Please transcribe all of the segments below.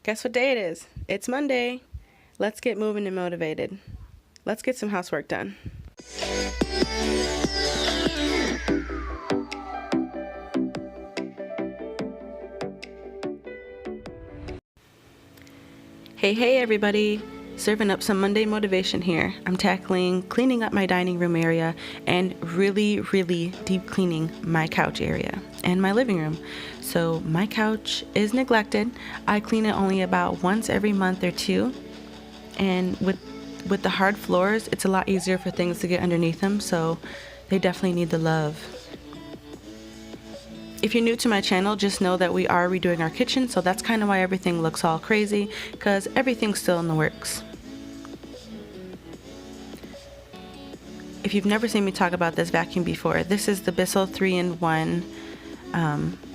Guess what day it is? It's Monday. Let's get moving and motivated. Let's get some housework done. Hey everybody! Serving up some Monday motivation here. I'm tackling cleaning up my dining room area and really deep cleaning my couch area and my living room. So my couch is neglected. I clean it only about once every month or two, and with the hard floors, it's a lot easier for things to get underneath them, so they definitely need the love. If you're new to my channel, just know that we are redoing our kitchen, so that's kind of why everything looks all crazy, because everything's still in the works. If you've never seen me talk about this vacuum before, this is the Bissell 3-in-1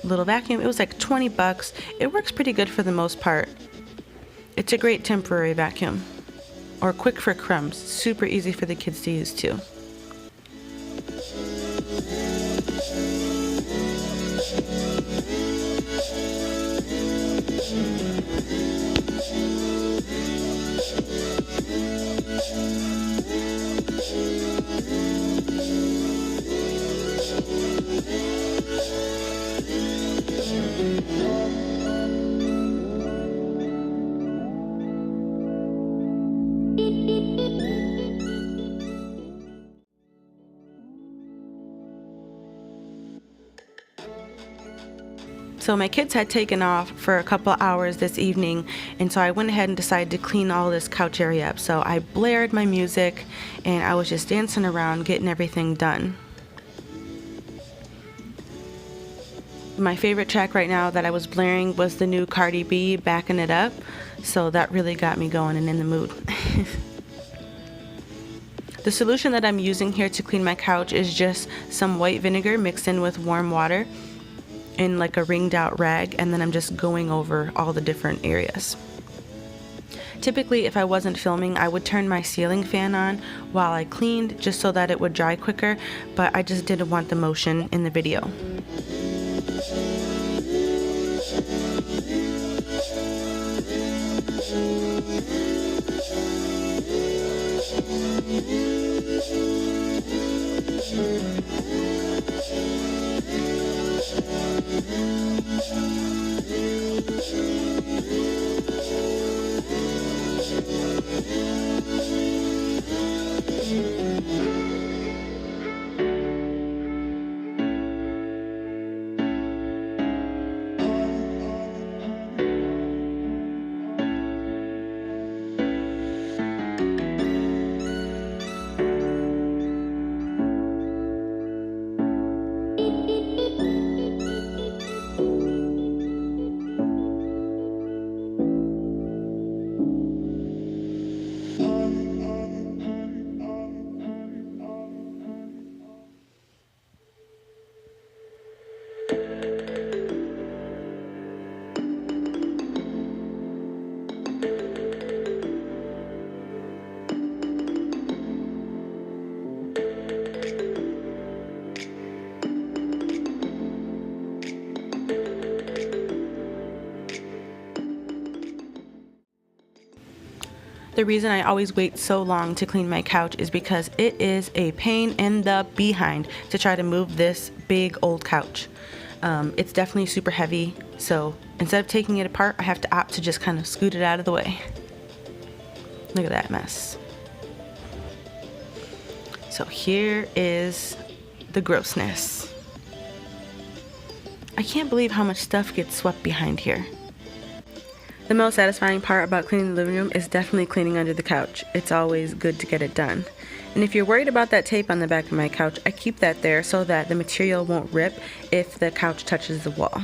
little vacuum. It was like 20 bucks. It works pretty good for the most part. It's a great temporary vacuum. Or quick for crumbs. Super easy for the kids to use too. So my kids had taken off for a couple hours this evening, and so I went ahead and decided to clean all this couch area up. So I blared my music and I was just dancing around getting everything done. My favorite track right now that I was blaring was the new Cardi B, Backing It Up, so that really got me going and in the mood. The solution that I'm using here to clean my couch is just some white vinegar mixed in with warm water in like a wringed out rag, and then I'm just going over all the different areas. Typically, if I wasn't filming, I would turn my ceiling fan on while I cleaned just so that it would dry quicker, but I just didn't want the motion in the video. The reason I always wait so long to clean my couch is because it is a pain in the behind to try to move this big old couch. It's definitely super heavy, so instead of taking it apart, I have to opt to just kind of scoot it out of the way. Look at that mess. So here is the grossness. I can't believe how much stuff gets swept behind here. The most satisfying part about cleaning the living room is definitely cleaning under the couch. It's always good to get it done. And if you're worried about that tape on the back of my couch, I keep that there so that the material won't rip if the couch touches the wall.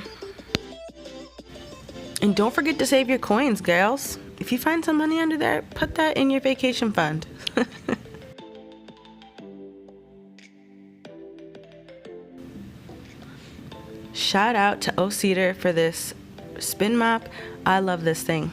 And don't forget to save your coins, girls. If you find some money under there, put that in your vacation fund. Shout out to O-Cedar for this spin mop. I love this thing.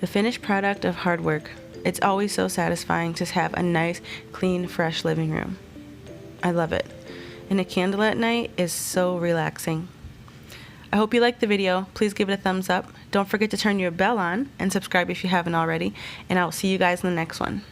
The finished product of hard work. It's always so satisfying to have a nice, clean, fresh living room. I love it. And a candle at night is so relaxing. I hope you liked the video. Please give it a thumbs up. Don't forget to turn your bell on and subscribe if you haven't already. And I'll see you guys in the next one.